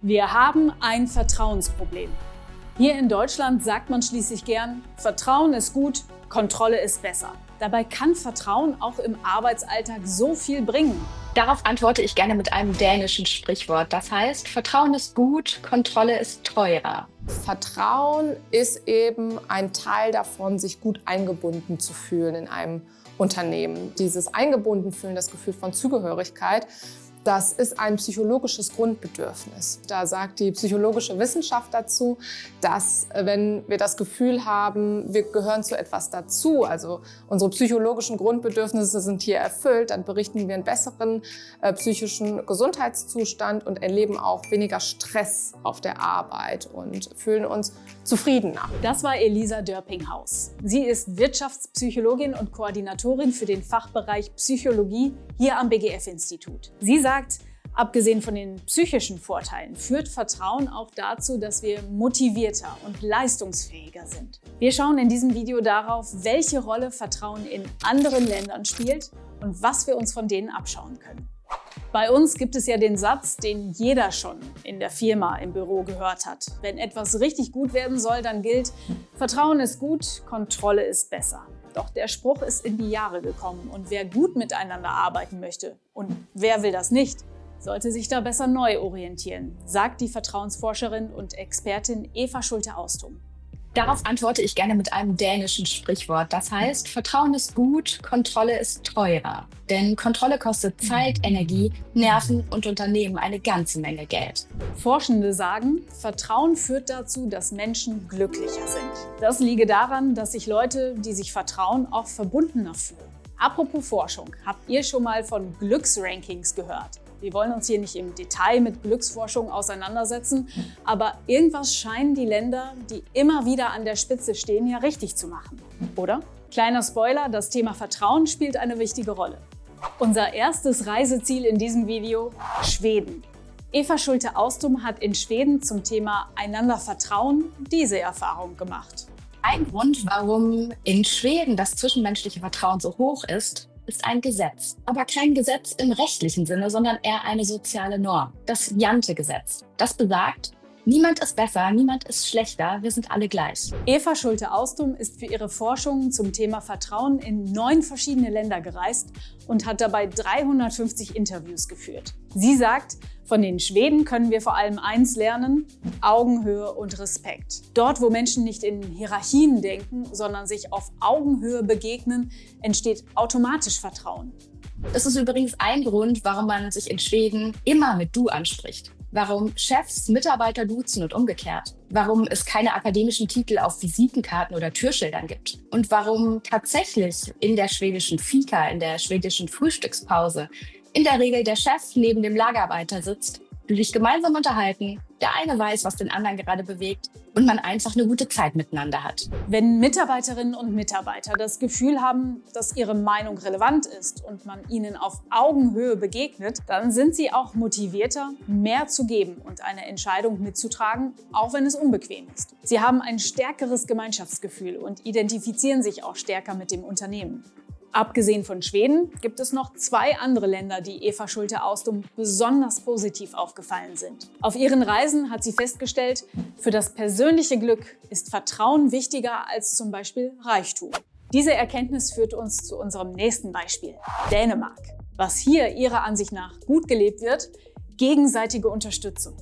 Wir haben ein Vertrauensproblem. Hier in Deutschland sagt man schließlich gern, Vertrauen ist gut, Kontrolle ist besser. Dabei kann Vertrauen auch im Arbeitsalltag so viel bringen. Darauf antworte ich gerne mit einem dänischen Sprichwort. Das heißt, Vertrauen ist gut, Kontrolle ist teurer. Vertrauen ist eben ein Teil davon, sich gut eingebunden zu fühlen in einem Unternehmen. Dieses Eingebundenfühlen, das Gefühl von Zugehörigkeit, das ist ein psychologisches Grundbedürfnis. Da sagt die psychologische Wissenschaft dazu, dass wenn wir das Gefühl haben, wir gehören zu etwas dazu, also unsere psychologischen Grundbedürfnisse sind hier erfüllt, dann berichten wir einen besseren psychischen Gesundheitszustand und erleben auch weniger Stress auf der Arbeit und fühlen uns zufriedener. Das war Elisa Dörpinghaus. Sie ist Wirtschaftspsychologin und Koordinatorin für den Fachbereich Psychologie hier am BGF-Institut. Sie sagt, abgesehen von den psychischen Vorteilen führt Vertrauen auch dazu, dass wir motivierter und leistungsfähiger sind. Wir schauen in diesem Video darauf, welche Rolle Vertrauen in anderen Ländern spielt und was wir uns von denen abschauen können. Bei uns gibt es ja den Satz, den jeder schon in der Firma, im Büro gehört hat. Wenn etwas richtig gut werden soll, dann gilt, Vertrauen ist gut, Kontrolle ist besser. Doch der Spruch ist in die Jahre gekommen und wer gut miteinander arbeiten möchte und wer will das nicht, sollte sich da besser neu orientieren, sagt die Vertrauensforscherin und Expertin Eva Schulte-Austum. Darauf antworte ich gerne mit einem dänischen Sprichwort. Das heißt, Vertrauen ist gut, Kontrolle ist teurer. Denn Kontrolle kostet Zeit, Energie, Nerven und Unternehmen eine ganze Menge Geld. Forschende sagen, Vertrauen führt dazu, dass Menschen glücklicher sind. Das liege daran, dass sich Leute, die sich vertrauen, auch verbundener fühlen. Apropos Forschung, habt ihr schon mal von Glücksrankings gehört? Wir wollen uns hier nicht im Detail mit Glücksforschung auseinandersetzen, aber irgendwas scheinen die Länder, die immer wieder an der Spitze stehen, ja richtig zu machen, oder? Kleiner Spoiler, das Thema Vertrauen spielt eine wichtige Rolle. Unser erstes Reiseziel in diesem Video: Schweden. Eva Schulte-Austum hat in Schweden zum Thema einander vertrauen diese Erfahrung gemacht. Ein Grund, warum in Schweden das zwischenmenschliche Vertrauen so hoch ist ein Gesetz. Aber kein Gesetz im rechtlichen Sinne, sondern eher eine soziale Norm. Das Jante-Gesetz. Das besagt, niemand ist besser, niemand ist schlechter, wir sind alle gleich. Eva Schulte-Austum ist für ihre Forschungen zum Thema Vertrauen in 9 verschiedene Länder gereist und hat dabei 350 Interviews geführt. Sie sagt, von den Schweden können wir vor allem eins lernen: Augenhöhe und Respekt. Dort, wo Menschen nicht in Hierarchien denken, sondern sich auf Augenhöhe begegnen, entsteht automatisch Vertrauen. Das ist übrigens ein Grund, warum man sich in Schweden immer mit Du anspricht. Warum Chefs Mitarbeiter duzen und umgekehrt. Warum es keine akademischen Titel auf Visitenkarten oder Türschildern gibt. Und warum tatsächlich in der schwedischen Fika, in der schwedischen Frühstückspause, in der Regel der Chef neben dem Lagerarbeiter sitzt, die sich gemeinsam unterhalten, der eine weiß, was den anderen gerade bewegt und man einfach eine gute Zeit miteinander hat. Wenn Mitarbeiterinnen und Mitarbeiter das Gefühl haben, dass ihre Meinung relevant ist und man ihnen auf Augenhöhe begegnet, dann sind sie auch motivierter, mehr zu geben und eine Entscheidung mitzutragen, auch wenn es unbequem ist. Sie haben ein stärkeres Gemeinschaftsgefühl und identifizieren sich auch stärker mit dem Unternehmen. Abgesehen von Schweden gibt es noch 2 andere Länder, die Eva Schulte-Austum besonders positiv aufgefallen sind. Auf ihren Reisen hat sie festgestellt, für das persönliche Glück ist Vertrauen wichtiger als zum Beispiel Reichtum. Diese Erkenntnis führt uns zu unserem nächsten Beispiel: Dänemark. Was hier ihrer Ansicht nach gut gelebt wird: gegenseitige Unterstützung.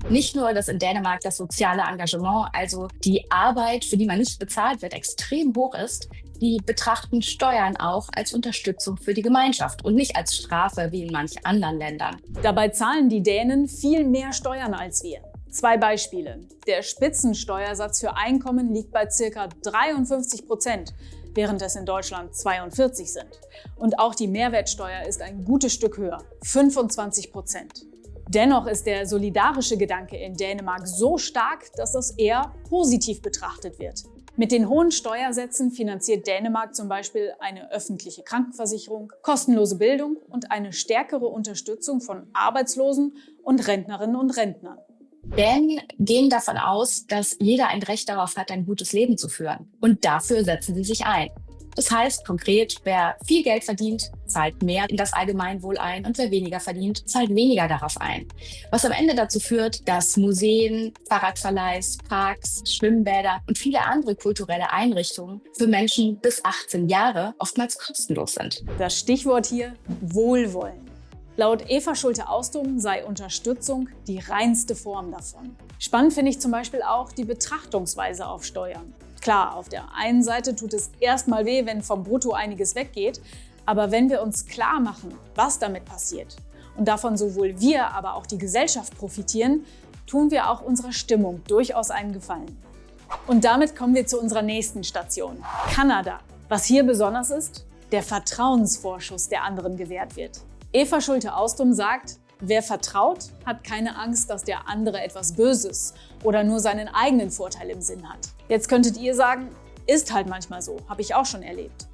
Nicht nur, dass in Dänemark das soziale Engagement, also die Arbeit, für die man nicht bezahlt wird, extrem hoch ist. Die betrachten Steuern auch als Unterstützung für die Gemeinschaft und nicht als Strafe wie in manch anderen Ländern. Dabei zahlen die Dänen viel mehr Steuern als wir. 2 Beispiele. Der Spitzensteuersatz für Einkommen liegt bei ca. 53%, während es in Deutschland 42% sind. Und auch die Mehrwertsteuer ist ein gutes Stück höher, 25%. Dennoch ist der solidarische Gedanke in Dänemark so stark, dass das eher positiv betrachtet wird. Mit den hohen Steuersätzen finanziert Dänemark zum Beispiel eine öffentliche Krankenversicherung, kostenlose Bildung und eine stärkere Unterstützung von Arbeitslosen und Rentnerinnen und Rentnern. Dänen gehen davon aus, dass jeder ein Recht darauf hat, ein gutes Leben zu führen. Und dafür setzen sie sich ein. Das heißt konkret, wer viel Geld verdient, zahlt mehr in das Allgemeinwohl ein und wer weniger verdient, zahlt weniger darauf ein. Was am Ende dazu führt, dass Museen, Fahrradverleihs, Parks, Schwimmbäder und viele andere kulturelle Einrichtungen für Menschen bis 18 Jahre oftmals kostenlos sind. Das Stichwort hier: Wohlwollen. Laut Eva Schulte-Austum sei Unterstützung die reinste Form davon. Spannend finde ich zum Beispiel auch die Betrachtungsweise auf Steuern. Klar, auf der einen Seite tut es erstmal weh, wenn vom Brutto einiges weggeht, aber wenn wir uns klar machen, was damit passiert und davon sowohl wir, aber auch die Gesellschaft profitieren, tun wir auch unserer Stimmung durchaus einen Gefallen. Und damit kommen wir zu unserer nächsten Station, Kanada. Was hier besonders ist: der Vertrauensvorschuss, der anderen gewährt wird. Eva Schulte-Austum sagt, wer vertraut, hat keine Angst, dass der andere etwas Böses oder nur seinen eigenen Vorteil im Sinn hat. Jetzt könntet ihr sagen, ist halt manchmal so, habe ich auch schon erlebt.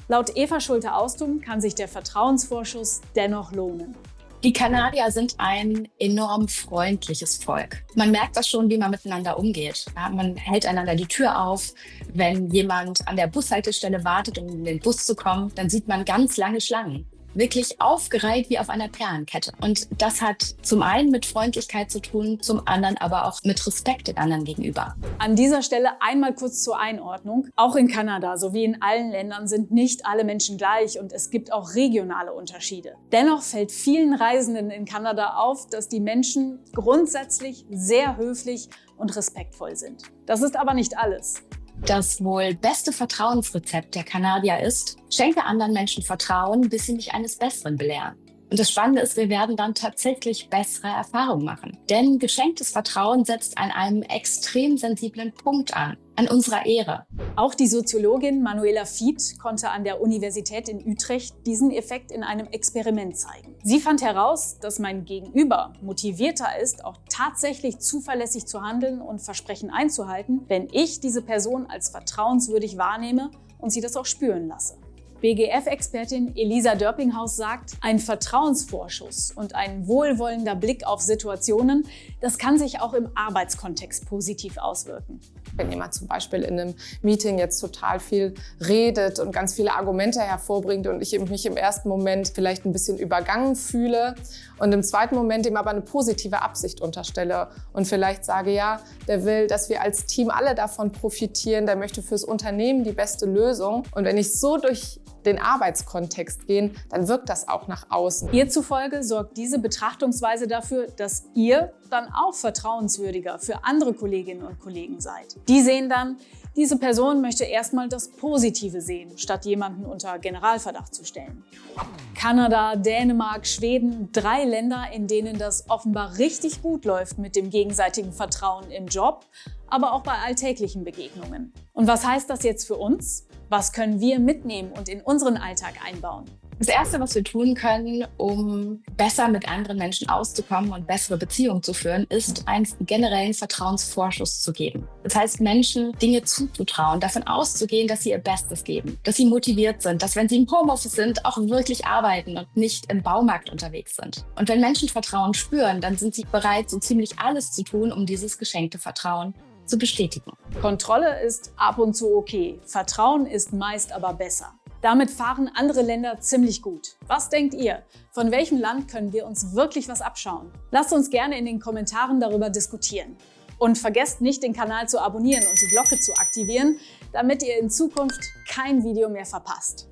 Laut Eva Schulte-Austum kann sich der Vertrauensvorschuss dennoch lohnen. Die Kanadier sind ein enorm freundliches Volk. Man merkt das schon, wie man miteinander umgeht. Ja, man hält einander die Tür auf. Wenn jemand an der Bushaltestelle wartet, um in den Bus zu kommen, dann sieht man ganz lange Schlangen. Wirklich aufgereiht wie auf einer Perlenkette. Und das hat zum einen mit Freundlichkeit zu tun, zum anderen aber auch mit Respekt den anderen gegenüber. An dieser Stelle einmal kurz zur Einordnung. Auch in Kanada sowie in allen Ländern sind nicht alle Menschen gleich und es gibt auch regionale Unterschiede. Dennoch fällt vielen Reisenden in Kanada auf, dass die Menschen grundsätzlich sehr höflich und respektvoll sind. Das ist aber nicht alles. Das wohl beste Vertrauensrezept der Kanadier ist: schenke anderen Menschen Vertrauen, bis sie mich eines Besseren belehren. Und das Spannende ist, wir werden dann tatsächlich bessere Erfahrungen machen. Denn geschenktes Vertrauen setzt an einem extrem sensiblen Punkt an unserer Ehre. Auch die Soziologin Manuela Fied konnte an der Universität in Utrecht diesen Effekt in einem Experiment zeigen. Sie fand heraus, dass mein Gegenüber motivierter ist, auch tatsächlich zuverlässig zu handeln und Versprechen einzuhalten, wenn ich diese Person als vertrauenswürdig wahrnehme und sie das auch spüren lasse. BGF-Expertin Elisa Dörpinghaus sagt, ein Vertrauensvorschuss und ein wohlwollender Blick auf Situationen, das kann sich auch im Arbeitskontext positiv auswirken. Wenn jemand zum Beispiel in einem Meeting jetzt total viel redet und ganz viele Argumente hervorbringt und ich mich im ersten Moment vielleicht ein bisschen übergangen fühle und im zweiten Moment ihm aber eine positive Absicht unterstelle und vielleicht sage, ja, der will, dass wir als Team alle davon profitieren, der möchte fürs Unternehmen die beste Lösung. Und wenn ich so durch den Arbeitskontext gehe, dann wirkt das auch nach außen. Ihr zufolge sorgt diese Betrachtungsweise dafür, dass ihr dann auch vertrauenswürdiger für andere Kolleginnen und Kollegen seid. Die sehen dann, diese Person möchte erstmal das Positive sehen, statt jemanden unter Generalverdacht zu stellen. Kanada, Dänemark, Schweden, 3 Länder, in denen das offenbar richtig gut läuft mit dem gegenseitigen Vertrauen im Job, aber auch bei alltäglichen Begegnungen. Und was heißt das jetzt für uns? Was können wir mitnehmen und in unseren Alltag einbauen? Das Erste, was wir tun können, um besser mit anderen Menschen auszukommen und bessere Beziehungen zu führen, ist, einen generellen Vertrauensvorschuss zu geben. Das heißt, Menschen Dinge zuzutrauen, davon auszugehen, dass sie ihr Bestes geben, dass sie motiviert sind, dass, wenn sie im Homeoffice sind, auch wirklich arbeiten und nicht im Baumarkt unterwegs sind. Und wenn Menschen Vertrauen spüren, dann sind sie bereit, so ziemlich alles zu tun, um dieses geschenkte Vertrauen zu bestätigen. Kontrolle ist ab und zu okay, Vertrauen ist meist aber besser. Damit fahren andere Länder ziemlich gut. Was denkt ihr? Von welchem Land können wir uns wirklich was abschauen? Lasst uns gerne in den Kommentaren darüber diskutieren. Und vergesst nicht, den Kanal zu abonnieren und die Glocke zu aktivieren, damit ihr in Zukunft kein Video mehr verpasst.